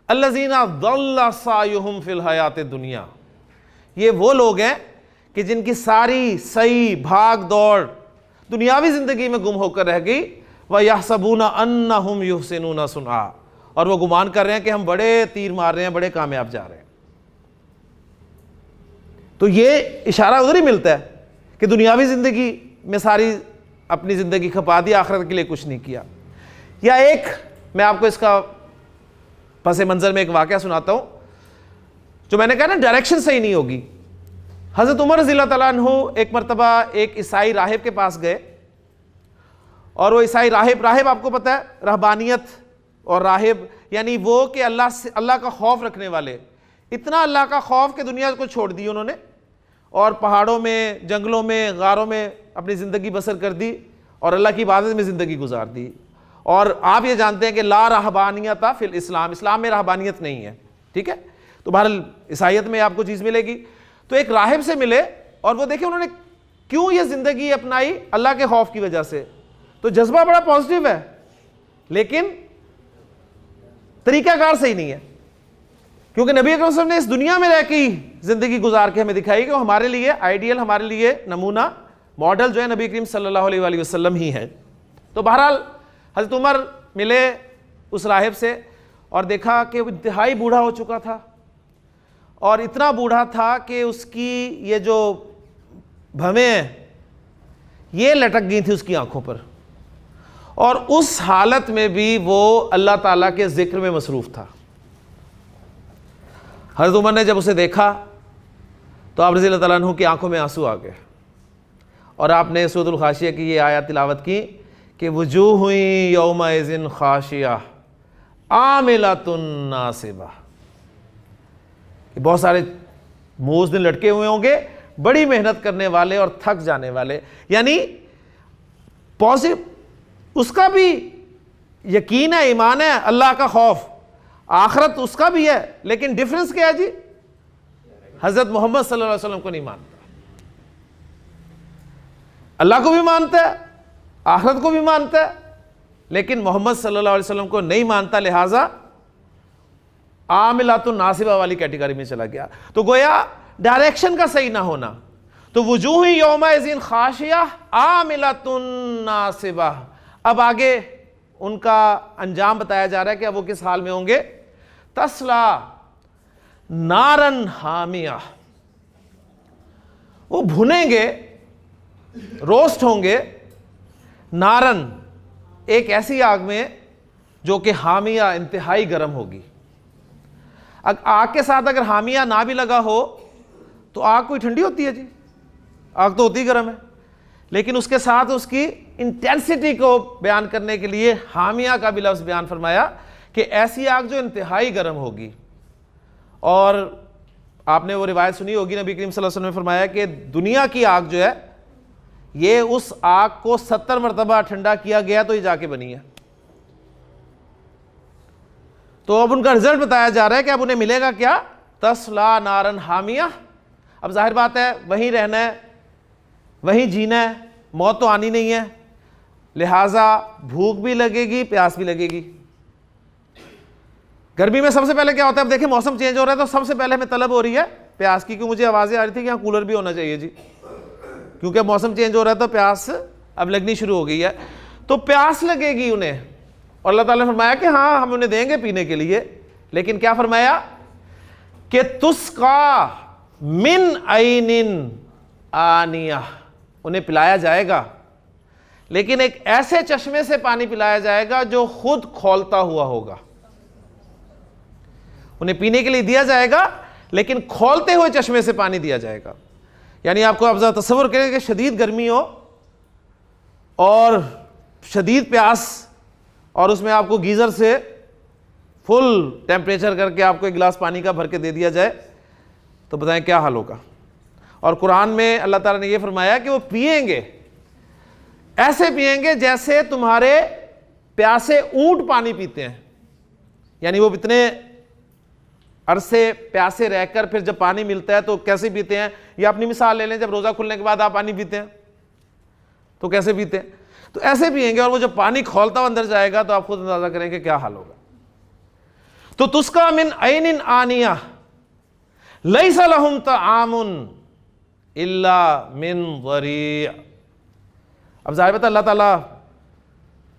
الذین ضل سعیہم فی الحیات الدنیا, یہ وہ لوگ ہیں کہ جن کی ساری سعی بھاگ دوڑ دنیاوی زندگی میں گم ہو کر رہ گئی. وَيَحْسَبُونَ أَنَّهُمْ يُحْسِنُونَ صُنْعًا, اور وہ گمان کر رہے ہیں کہ ہم بڑے تیر مار رہے ہیں, بڑے کامیاب جا رہے ہیں. تو یہ اشارہ ادھر ہی ملتا ہے کہ دنیاوی زندگی میں ساری اپنی زندگی کھپا دی, آخرت کے لیے کچھ نہیں کیا. یا ایک میں آپ کو اس کا پس منظر میں ایک واقعہ سناتا ہوں, جو میں نے کہا نا ڈائریکشن صحیح نہیں ہوگی. حضرت عمر رضی اللہ تعالیٰ عنہ ایک مرتبہ ایک عیسائی راہب کے پاس گئے, اور وہ عیسائی راہب آپ کو پتہ ہے رہبانیت اور راہب یعنی وہ کہ اللہ کا خوف رکھنے والے, اتنا اللہ کا خوف کہ دنیا کو چھوڑ دی انہوں نے, اور پہاڑوں میں, جنگلوں میں, غاروں میں اپنی زندگی بسر کر دی, اور اللہ کی عبادت میں زندگی گزار دی. اور آپ یہ جانتے ہیں کہ لا رہبانیت فی الاسلام, اسلام میں رہبانیت نہیں ہے. ٹھیک ہے, تو بہرحال عیسائیت میں آپ کو چیز ملے گی. تو ایک راہب سے ملے, اور وہ دیکھیں انہوں نے کیوں یہ زندگی اپنائی, اللہ کے خوف کی وجہ سے. تو جذبہ بڑا پازیٹیو ہے, لیکن طریقہ کار صحیح نہیں ہے, کیونکہ نبی اکرم صلی اللہ علیہ وسلم نے اس دنیا میں رہ کے زندگی گزار کے ہمیں دکھائی کہ وہ ہمارے لیے آئیڈیل, ہمارے لیے نمونہ, ماڈل جو ہے نبی کریم صلی اللہ علیہ وآلہ وسلم ہی ہیں. تو بہرحال حضرت عمر ملے اس راہب سے, اور دیکھا کہ وہ انتہائی بوڑھا ہو چکا تھا, اور اتنا بوڑھا تھا کہ اس کی یہ جو بھویں ہیں یہ لٹک گئی تھی اس کی آنکھوں پر, اور اس حالت میں بھی وہ اللہ تعالیٰ کے ذکر میں مصروف تھا. حضرت عمر نے جب اسے دیکھا تو آپ رضی اللہ تعالیٰ عنہ کی آنکھوں میں آنسو آ گئے, اور آپ نے سورۃ الغاشیہ کی یہ آیات تلاوت کی کہ وجوہ یومئذ خاشعہ عاملۃ ناصبہ, کہ بہت سارے منہ اس دن لٹکے ہوئے ہوں گے, بڑی محنت کرنے والے اور تھک جانے والے. یعنی پازیٹو اس کا بھی یقین ہے, ایمان ہے, اللہ کا خوف, آخرت اس کا بھی ہے, لیکن ڈفرنس کیا ہے جی؟ حضرت محمد صلی اللہ علیہ وسلم کو نہیں مانتا, اللہ کو بھی مانتا ہے, آخرت کو بھی مانتا ہے, لیکن محمد صلی اللہ علیہ وسلم کو نہیں مانتا, لہٰذا عاملات ناصبہ والی کیٹیگری میں چلا گیا. تو گویا ڈائریکشن کا صحیح نہ ہونا. تو وجوہ یومئذ خاشعہ عاملۃ ناصبہ, اب آگے ان کا انجام بتایا جا رہا ہے کہ اب وہ کس حال میں ہوں گے. تسلا نارن حامیہ، وہ بھنیں گے، روسٹ ہوں گے، نارن ایک ایسی آگ میں جو کہ حامیہ انتہائی گرم ہوگی. آگ کے ساتھ اگر حامیہ نہ بھی لگا ہو تو آگ کوئی ٹھنڈی ہوتی ہے جی؟ آگ تو ہوتی گرم ہے. لیکن اس کے ساتھ اس کی انٹینسٹی کو بیان کرنے کے لیے حامیہ کا بھی لفظ بیان فرمایا کہ ایسی آگ جو انتہائی گرم ہوگی. اور آپ نے وہ روایت سنی ہوگی، نبی کریم صلی اللہ علیہ وسلم نے فرمایا کہ دنیا کی آگ جو ہے یہ اس آگ کو 70 مرتبہ ٹھنڈا کیا گیا تو یہ جا کے بنی ہے. تو اب ان کا رزلٹ بتایا جا رہا ہے کہ اب انہیں ملے گا کیا؟ تسلا نارن حامیہ. اب ظاہر بات ہے وہیں رہنا ہے، وہیں جینا ہے، موت تو آنی نہیں ہے، لہٰذا بھوک بھی لگے گی، پیاس بھی لگے گی. گرمی میں سب سے پہلے کیا ہوتا ہے؟ اب دیکھیں موسم چینج ہو رہا ہے تو سب سے پہلے ہمیں طلب ہو رہی ہے پیاس کی. کیوں؟ مجھے آوازیں آ رہی تھی کہ یہاں کولر بھی ہونا چاہیے جی، کیونکہ موسم چینج ہو رہا ہے تو پیاس اب لگنی شروع ہو گئی ہے. تو پیاس لگے گی انہیں، اور اللہ تعالیٰ نے فرمایا کہ ہاں ہم انہیں دیں گے پینے کے لیے. لیکن کیا فرمایا کہ تسقا من عین آنیہ، انہیں پلایا جائے گا لیکن ایک ایسے چشمے سے پانی پلایا جائے گا جو خود کھولتا ہوا ہوگا. انہیں پینے کے لیے دیا جائے گا لیکن کھولتے ہوئے چشمے سے پانی دیا جائے گا. یعنی آپ کو اب ذرا تصور کریں کہ شدید گرمی ہو اور شدید پیاس، اور اس میں آپ کو گیزر سے فل ٹیمپریچر کر کے آپ کو ایک گلاس پانی کا بھر کے دے دیا جائے تو بتائیں کیا حال ہوگا. اور قرآن میں اللہ تعالیٰ نے یہ فرمایا کہ وہ پئیں گے، ایسے پئیں گے جیسے تمہارے پیاسے اونٹ پانی پیتے ہیں. یعنی وہ اتنے عرصے پیاسے رہ کر پھر جب پانی ملتا ہے تو کیسے پیتے ہیں؟ یا اپنی مثال لے لیں، جب روزہ کھلنے کے بعد آپ پانی پیتے ہیں تو کیسے پیتے ہیں؟ تو ایسے پئیں گے، اور وہ جب پانی کھولتا ہوا اندر جائے گا تو آپ خود اندازہ کریں کہ کیا حال ہوگا. تو تسقا من عین آنیہ لیس لہم طعام الا من ضریع. اب ظاہر بات اللہ تعالیٰ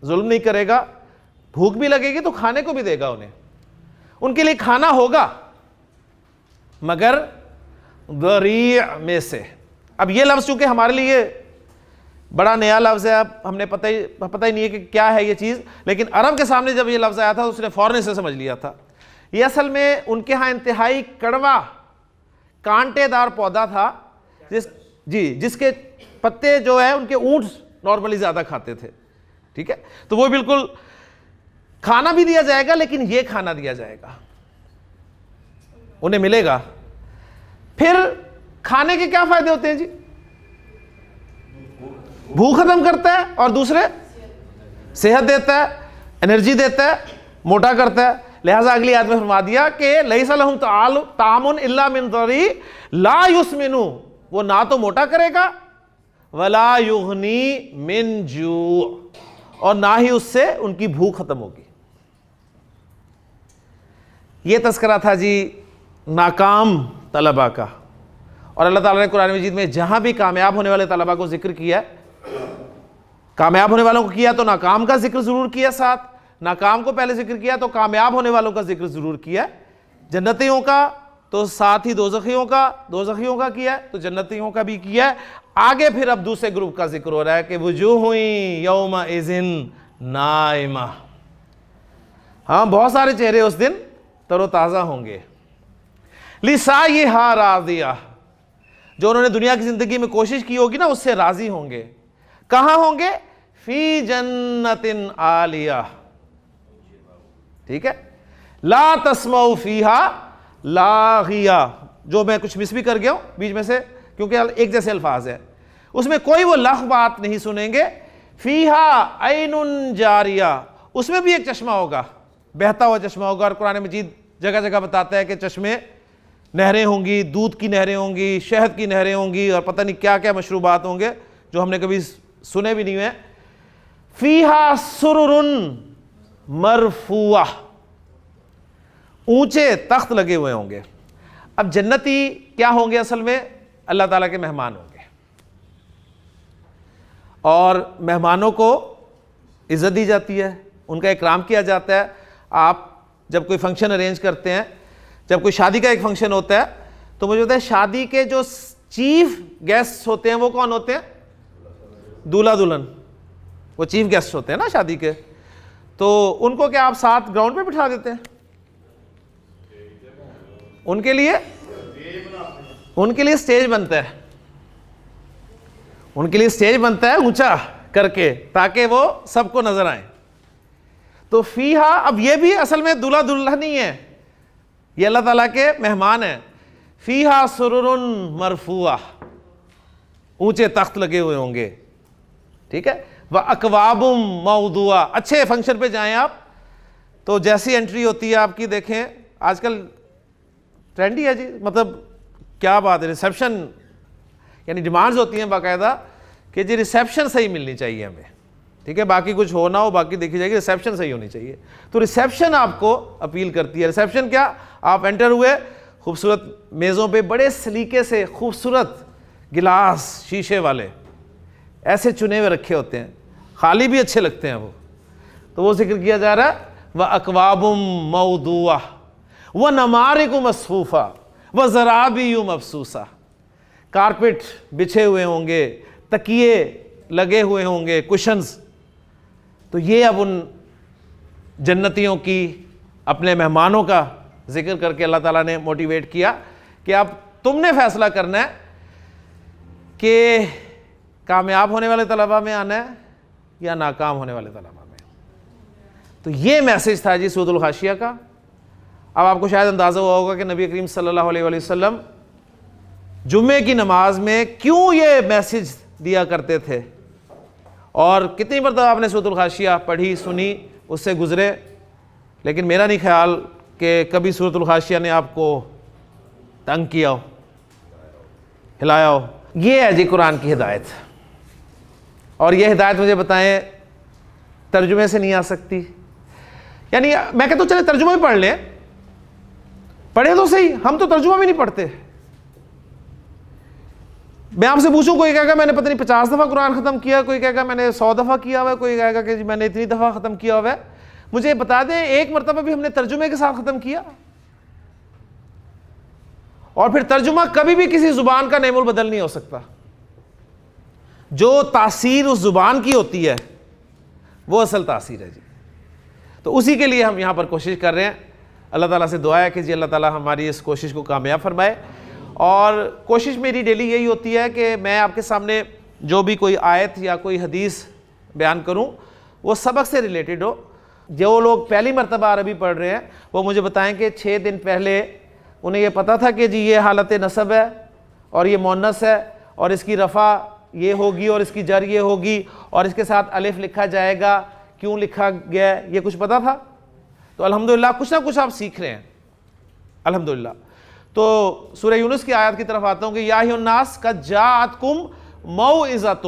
ظلم نہیں کرے گا، بھوک بھی لگے گی تو کھانے کو بھی دے گا انہیں، ان کے لیے کھانا ہوگا مگر ضریع میں سے. اب یہ لفظ چونکہ ہمارے لیے بڑا نیا لفظ ہے، اب ہم نے پتہ ہی نہیں ہے کہ کیا ہے یہ چیز، لیکن عرب کے سامنے جب یہ لفظ آیا تھا اس نے فوراً سے سمجھ لیا تھا. یہ اصل میں ان کے ہاں انتہائی کڑوا کانٹے دار پودا تھا جس کے پتے جو ہے ان کے اونٹ نارملی زیادہ کھاتے تھے. ٹھیک ہے، تو وہ بالکل کھانا بھی دیا جائے گا لیکن یہ کھانا دیا جائے گا، انہیں ملے گا. پھر کھانے کے کیا فائدے ہوتے ہیں جی؟ بھوک ختم کرتا ہے اور دوسرے صحت دیتا ہے، انرجی دیتا ہے، موٹا کرتا ہے. لہٰذا اگلی آیت میں فرما دیا کہ لیس لہم طعام الا من ضریع لا یسمن، وہ نہ تو موٹا کرے گا ولا یغنی من جوع، اور نہ ہی اس سے ان کی بھوک ختم ہوگی. یہ تذکرہ تھا جی ناکام طلبہ کا. اور اللہ تعالیٰ نے قرآن مجید میں جہاں بھی کامیاب ہونے والے طلبہ کو ذکر کیا، کامیاب ہونے والوں کو کیا تو ناکام کا ذکر ضرور کیا، ساتھ ناکام کو پہلے ذکر کیا تو کامیاب ہونے والوں کا ذکر ضرور کیا. جنتیوں کا تو ساتھ ہی دوزخیوں کا کیا تو جنتیوں کا بھی کیا. آگے پھر اب دوسرے گروپ کا ذکر ہو رہا ہے کہ وجوہ یومئذ نائمہ. ہاں، بہت سارے چہرے اس دن تر و تازہ ہوں گے. لسعیہا راضیہ، جو انہوں نے دنیا کی زندگی میں کوشش کی ہوگی نا اس سے راضی ہوں گے. کہاں ہوں گے؟ فی جنت عالیہ. ٹھیک ہے، لا تسمع فیہا لاغیہ، جو میں کچھ مس بھی کر گیا ہوں بیچ میں سے کیونکہ ایک جیسے الفاظ ہے، اس میں کوئی وہ لغو بات نہیں سنیں گے. فیہا عین جاریہ، اس میں بھی ایک چشمہ ہوگا، بہتا ہوا چشمہ ہوگا. اور قرآن مجید جگہ جگہ بتاتا ہے کہ چشمے، نہریں ہوں گی، دودھ کی نہریں ہوں گی، شہد کی نہریں ہوں گی، اور پتہ نہیں کیا کیا مشروبات ہوں گے جو ہم نے کبھی سنے بھی نہیں ہوئے. فیہا سرر مرفوعہ، اونچے تخت لگے ہوئے ہوں گے. اب جنتی کیا ہوں گے؟ اصل میں اللہ تعالیٰ کے مہمان ہوں گے، اور مہمانوں کو عزت دی جاتی ہے، ان کا اکرام کیا جاتا ہے. آپ جب کوئی فنکشن ارینج کرتے ہیں، جب کوئی شادی کا ایک فنکشن ہوتا ہے تو مجھے بتائیں شادی کے جو چیف گیسٹ ہوتے ہیں وہ کون ہوتے ہیں؟ دولہا دلہن، وہ چیف گیسٹ ہوتے ہیں نا شادی کے. تو ان کو کیا آپ ساتھ گراؤنڈ پہ بٹھا دیتے ہیں؟ ان کے لیے اسٹیج بنتا ہے، ان کے لیے اسٹیج بنتا ہے اونچا کر کے تاکہ وہ سب کو نظر آئیں. تو فیہا، اب یہ بھی اصل میں دولہا دلہن نہیں ہے، یہ اللہ تعالیٰ کے مہمان ہیں. فیہا سرر مرفوعہ، اونچے تخت لگے ہوئے ہوں گے، ٹھیک ہے. وَأَكْوَابٌ مَوْضُوعَةٌ، اچھے فنکشن پہ جائیں آپ تو جیسی انٹری ہوتی ہے آپ کی، دیکھیں آج کل ٹرینڈی ہے جی، مطلب کیا بات ہے، ریسیپشن یعنی ڈیمانڈز ہوتی ہیں باقاعدہ کہ جی ریسیپشن صحیح ملنی چاہیے ہمیں، ٹھیک ہے، باقی کچھ ہو نہ ہو باقی دیکھی جائے گی، ریسیپشن صحیح ہونی چاہیے. تو ریسیپشن آپ کو اپیل کرتی ہے. ریسیپشن کیا؟ آپ انٹر ہوئے، خوبصورت میزوں پہ بڑے سلیقے سے خوبصورت گلاس شیشے والے ایسے چنے ہوئے رکھے ہوتے ہیں، خالی بھی اچھے لگتے ہیں وہ. تو وہ ذکر کیا جا رہا ہے وَأَكْوَابٌ مَوْضُوعَةٌ وَنَمَارِقُ مَصْفُوفَةٌ وَزَرَابِيُّ مَبْثُوثَةٌ، کارپٹ بچھے ہوئے ہوں گے، تکیے لگے ہوئے ہوں گے، کشنز. تو یہ اب ان جنتیوں کی اپنے مہمانوں کا ذکر کر کے اللہ تعالیٰ نے موٹیویٹ کیا کہ اب تم نے فیصلہ کرنا ہے کہ کامیاب ہونے والے طلباء میں آنا ہے یا ناکام ہونے والے طلباء میں. تو یہ میسج تھا جی سورۃ الغاشیہ کا. اب آپ کو شاید اندازہ ہوا ہوگا کہ نبی کریم صلی اللہ علیہ وسلم جمعے کی نماز میں کیوں یہ میسج دیا کرتے تھے اور کتنی مرتبہ آپ نے سورۃ الغاشیہ پڑھی، سنی، اس سے گزرے. لیکن میرا نہیں خیال کہ کبھی سورۃ الغاشیہ نے آپ کو تنگ کیا ہو، ہلایا ہو. یہ ہے جی قرآن کی ہدایت. اور یہ ہدایت مجھے بتائیں ترجمے سے نہیں آ سکتی. یعنی میں کہتا ہوں چلے ترجمہ بھی پڑھ لیں، پڑھے تو صحیح، ہم تو ترجمہ بھی نہیں پڑھتے. میں آپ سے پوچھوں، کوئی کہے گا میں نے پتہ نہیں 50 دفعہ قرآن ختم کیا، کوئی کہے گا میں نے 100 دفعہ کیا ہوا ہے، کوئی کہے گا کہ میں نے اتنی دفعہ ختم کیا ہوا ہے. مجھے بتا دیں ایک مرتبہ بھی ہم نے ترجمے کے ساتھ ختم کیا؟ اور پھر ترجمہ کبھی بھی کسی زبان کا نعم البدل نہیں ہو سکتا. جو تاثیر اس زبان کی ہوتی ہے وہ اصل تاثیر ہے جی. تو اسی کے لیے ہم یہاں پر کوشش کر رہے ہیں. اللہ تعالیٰ سے دعا ہے کہ جی اللہ تعالیٰ ہماری اس کوشش کو کامیاب فرمائے. اور کوشش میری ڈیلی یہی ہوتی ہے کہ میں آپ کے سامنے جو بھی کوئی آیت یا کوئی حدیث بیان کروں وہ سبق سے ریلیٹڈ ہو. جو لوگ پہلی مرتبہ عربی پڑھ رہے ہیں وہ مجھے بتائیں کہ 6 دن پہلے انہیں یہ پتہ تھا کہ جی یہ حالت نصب ہے اور یہ مؤنث ہے اور اس کی رفع یہ ہوگی اور اس کی جر یہ ہوگی اور اس کے ساتھ الف لکھا جائے گا، کیوں لکھا گیا ہے، یہ کچھ پتہ تھا؟ تو الحمدللہ کچھ نہ کچھ آپ سیکھ رہے ہیں الحمدللہ. تو سورہ یونس کی آیت کی طرف آتا ہوں کہ یا ایھا الناس قد جاءتکم موعظۃ.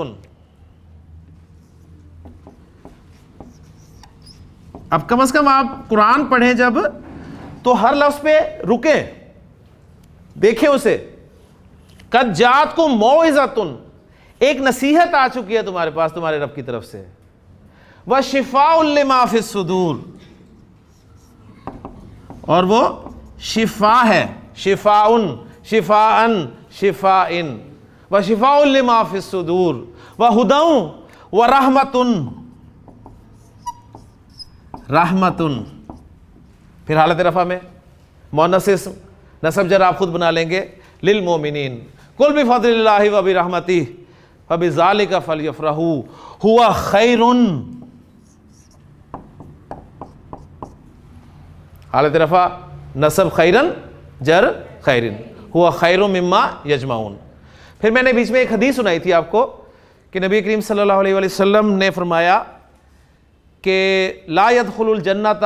اب کم از کم آپ قرآن پڑھیں جب تو ہر لفظ پہ رکیں، دیکھیں اسے. قد جاءتکم موعظۃ، ایک نصیحت آ چکی ہے تمہارے پاس تمہارے رب کی طرف سے. وشفاء لما فی الصدور، اور وہ شفا ہے، شفاء شفاء شفاء وشفاء لما فی الصدور وہدی ورحمۃ رحمۃ. پھر حالت رفع میں مؤنث اسم نصب جر آپ خود بنا لیں گے للمؤمنین. قل بفضل اللہ وبرحمتہ فبذلک فلیفرحوا ھو خیر. حالت رفع نصب خیرن جر خیرن، ھو خیر مما یجمعون. پھر میں نے بیچ میں ایک حدیث سنائی تھی آپ کو کہ نبی کریم صلی اللہ علیہ وسلم نے فرمایا کہ لا يدخل الجنۃ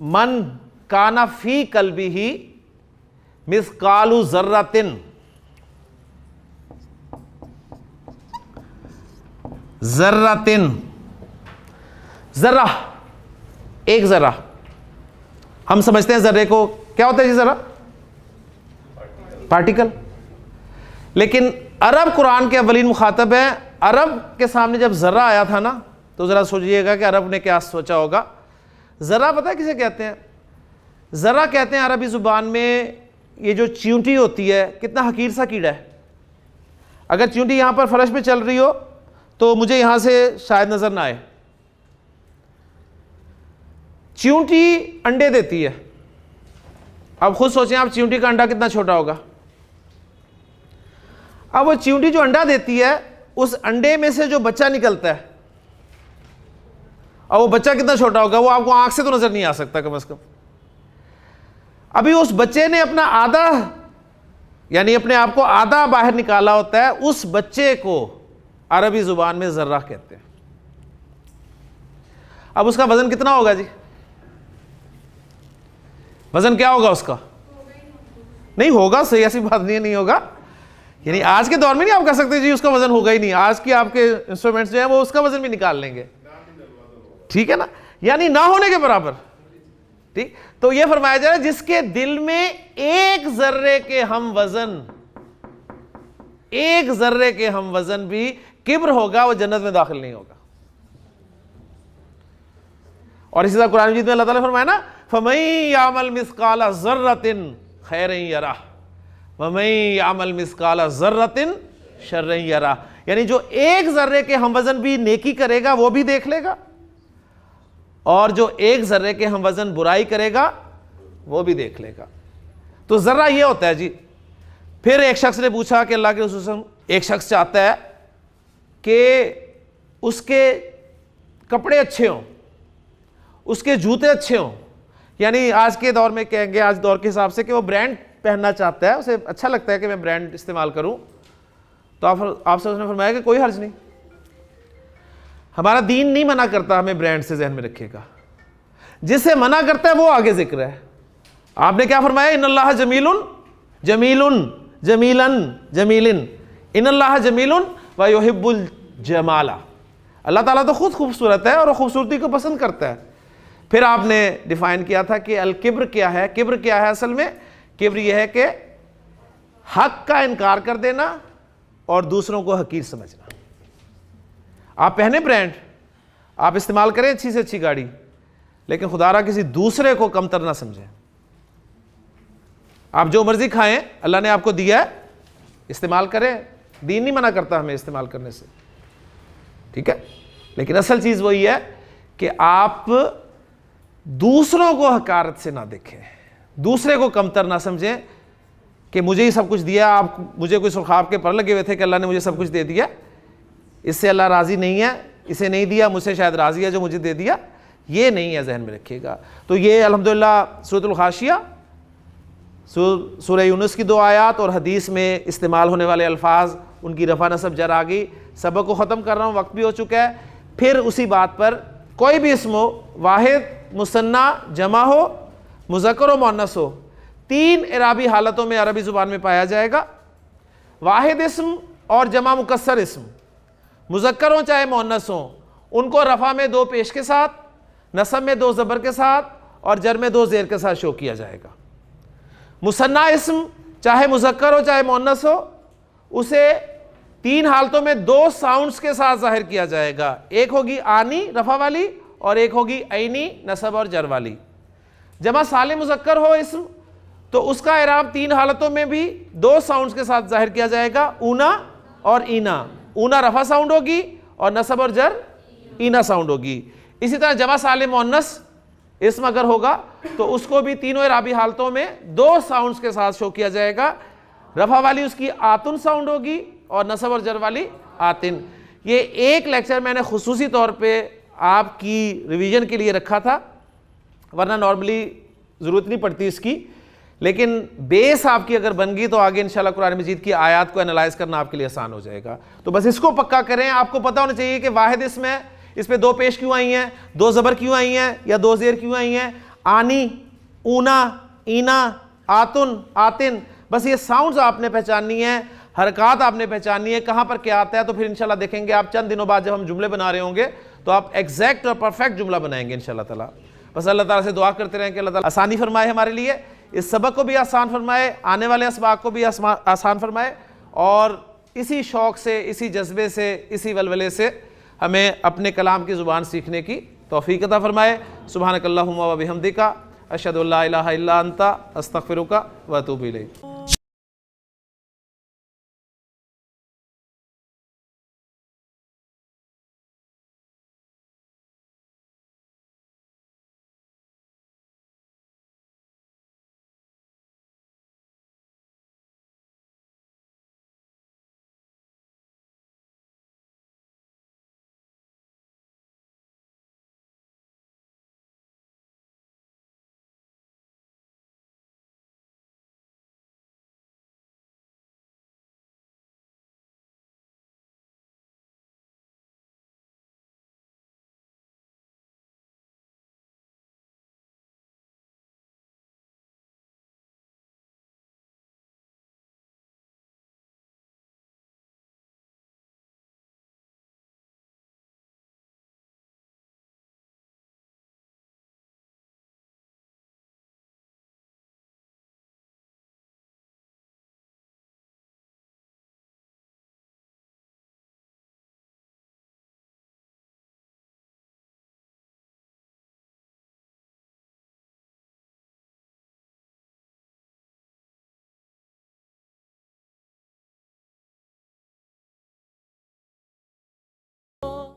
من کان فی قلبہ مثقال ذرۃ ذرہ، ایک ذرہ. ہم سمجھتے ہیں ذرے کو کیا ہوتا ہے جی ذرہ؟ پارٹیکل. لیکن عرب قرآن کے اولین مخاطب ہیں. عرب کے سامنے جب ذرہ آیا تھا نا تو ذرا سوچئے گا کہ عرب نے کیا سوچا ہوگا. ذرہ پتہ ہے کسے کہتے ہیں؟ ذرہ کہتے ہیں عربی زبان میں یہ جو چیونٹی ہوتی ہے، کتنا حقیر سا کیڑا ہے. اگر چیونٹی یہاں پر فرش پہ چل رہی ہو تو مجھے یہاں سے شاید نظر نہ آئے. چیونٹی انڈے دیتی ہے. اب خود سوچیں آپ چیونٹی کا انڈا کتنا چھوٹا ہوگا. اب وہ چیونٹی جو انڈا دیتی ہے اس انڈے میں سے جو بچہ نکلتا ہے، اور وہ بچہ کتنا چھوٹا ہوگا، وہ آپ کو آنکھ سے تو نظر نہیں آ سکتا کم از کم. ابھی اس بچے نے اپنا آدھا، یعنی اپنے آپ کو آدھا باہر نکالا ہوتا ہے. اس بچے کو عربی زبان میں ذرہ کہتے ہیں. اب اس کا وزن کتنا ہوگا جی؟ وزن کیا ہوگا اس کا؟ نہیں ہوگا، صحیح ایسی بات نہیں ہوگا. یعنی آج کے دور میں نہیں آپ کہہ سکتے جی اس کا وزن ہوگا ہی نہیں. آج کی آپ کے انسٹرومنٹس جو ہیں وہ اس کا وزن بھی نکال لیں گے، ٹھیک ہے نا، یعنی نہ ہونے کے برابر. ٹھیک، تو یہ فرمایا جا رہا ہے جس کے دل میں ایک ذرے کے ہم وزن بھی کبر ہوگا وہ جنت میں داخل نہیں ہوگا. اور اسی طرح قرآن مجید میں اللہ تعالیٰ نے فرمایا نا فَمَن يَعْمَلْ مِثْقَالَ ذَرَّةٍ خَيْرًا يَرَهُ وَمَن يَعْمَلْ مِثْقَالَ ذَرَّةٍ شَرًّا يَرَهُ. یعنی جو ایک ذرے کے ہم وزن بھی نیکی کرے گا وہ بھی دیکھ لے گا، اور جو ایک ذرے کے ہم وزن برائی کرے گا وہ بھی دیکھ لے گا. تو ذرہ یہ ہوتا ہے جی. پھر ایک شخص نے پوچھا کہ اللہ کے رسول صلی اللہ علیہ وسلم، ایک شخص چاہتا ہے کہ اس کے کپڑے اچھے ہوں، اس کے جوتے اچھے ہوں، یعنی آج کے دور میں کہیں گے، آج دور کے حساب سے، کہ وہ برانڈ پہننا چاہتا ہے، اسے اچھا لگتا ہے کہ میں برانڈ استعمال کروں. تو آپ صلی اللہ علیہ وسلم نے فرمایا کہ کوئی حرج نہیں، ہمارا دین نہیں منع کرتا، ہمیں برانڈ سے ذہن میں رکھے گا. جس سے منع کرتا ہے وہ آگے ذکر ہے. آپ نے کیا فرمایا؟ ان اللہ جمیل جمیل جمیلن جمیلن، ان اللہ جمیل ویحب الجمال. اللہ تعالیٰ تو خود خوبصورت ہے اور وہ خوبصورتی کو پسند کرتا ہے. پھر آپ نے ڈیفائن کیا تھا کہ الکبر کیا ہے. کبر کیا ہے اصل میں؟ کبر یہ ہے کہ حق کا انکار کر دینا اور دوسروں کو حقیر سمجھنا. آپ پہنے برانڈ، آپ استعمال کریں اچھی سے اچھی گاڑی، لیکن خدا را کسی دوسرے کو کمتر نہ سمجھیں. آپ جو مرضی کھائیں، اللہ نے آپ کو دیا ہے، استعمال کریں. دین نہیں منع کرتا ہمیں استعمال کرنے سے، ٹھیک ہے. لیکن اصل چیز وہی ہے کہ آپ دوسروں کو حقارت سے نہ دیکھیں، دوسرے کو کمتر نہ سمجھیں کہ مجھے ہی سب کچھ دیا. آپ مجھے کوئی سرخاب کے پر لگے ہوئے تھے کہ اللہ نے مجھے سب کچھ دے دیا، اس سے اللہ راضی نہیں ہے، اسے نہیں دیا، مجھ سے شاید راضی ہے جو مجھے دے دیا. یہ نہیں ہے، ذہن میں رکھیے گا. تو یہ الحمدللہ سورۃ الغاشیہ، سورہ یونس کی 2 آیات اور حدیث میں استعمال ہونے والے الفاظ، ان کی رفع نصب جر آ گئی. سبق کو ختم کر رہا ہوں، وقت بھی ہو چکا ہے. پھر اسی بات پر کوئی بھی اسم ہو، واحد، مثنیٰ، جمع ہو، مذکر و مؤنث ہو، 3 اعرابی حالتوں میں عربی زبان میں پایا جائے گا. واحد اسم اور جمع مکسر اسم، مذکر ہوں چاہے مؤنث ہوں، ان کو رفع میں 2 پیش کے ساتھ، نصب میں 2 زبر کے ساتھ اور جر میں 2 زیر کے ساتھ شو کیا جائے گا. مثنیٰ اسم چاہے مذکر ہو چاہے مؤنث ہو، اسے 3 حالتوں میں 2 ساؤنڈز کے ساتھ ظاہر کیا جائے گا. ایک ہوگی آنی رفع والی اور ایک ہوگی عینی نصب اور جر والی. جمع سالم مذکر ہو اسم تو اس کا اعراب 3 حالتوں میں بھی 2 ساؤنڈز کے ساتھ ظاہر کیا جائے گا، اونا اور اینا. اونا رفع ساؤنڈ ہوگی اور نصب اور جر اینا ساؤنڈ ہوگی. اسی طرح جمع سالم مؤنث اسم اگر ہوگا تو اس کو بھی 3 اعرابی حالتوں میں 2 ساؤنڈز کے ساتھ شو کیا جائے گا. رفع والی اس کی آتن ساؤنڈ ہوگی اور نصب اور جر والی آتن. یہ ایک لیکچر میں نے خصوصی طور پہ آپ کی ریویژن کے لیے رکھا تھا، ورنہ نارملی ضرورت نہیں پڑتی اس کی. لیکن بیس آپ کی اگر بن گئی تو آگے انشاءاللہ قرآن مجید کی آیات کو انالائز کرنا آپ کے لیے آسان ہو جائے گا. تو بس اس کو پکا کریں. آپ کو پتہ ہونا چاہیے کہ واحد اسم ہے، اس پہ 2 پیش کیوں آئی ہیں، 2 زبر کیوں آئی ہیں یا 2 زیر کیوں آئی ہیں. آنی، اونا، اینا، آتن، آتن، بس یہ ساؤنڈز آپ نے پہچاننی ہے، حرکات آپ نے پہچاننی ہے، کہاں پر کیا آتا ہے. تو پھر انشاءاللہ دیکھیں گے آپ چند دنوں بعد جب ہم جملے بنا رہے ہوں گے تو آپ ایگزیکٹ اور پرفیکٹ جملہ بنائیں گے انشاءاللہ تعالیٰ. بس اللہ تعالیٰ سے دعا کرتے رہیں کہ اللہ تعالیٰ آسانی فرمائے ہمارے لیے، اس سبق کو بھی آسان فرمائے، آنے والے اسباق کو بھی آسان فرمائے، اور اسی شوق سے، اسی جذبے سے، اسی ولولے سے ہمیں اپنے کلام کی زبان سیکھنے کی توفیق عطا فرمائے. سبحانک اللہم و بحمدک، اشہد ان لا الہ الا انت استغفرک و اتوب الیک.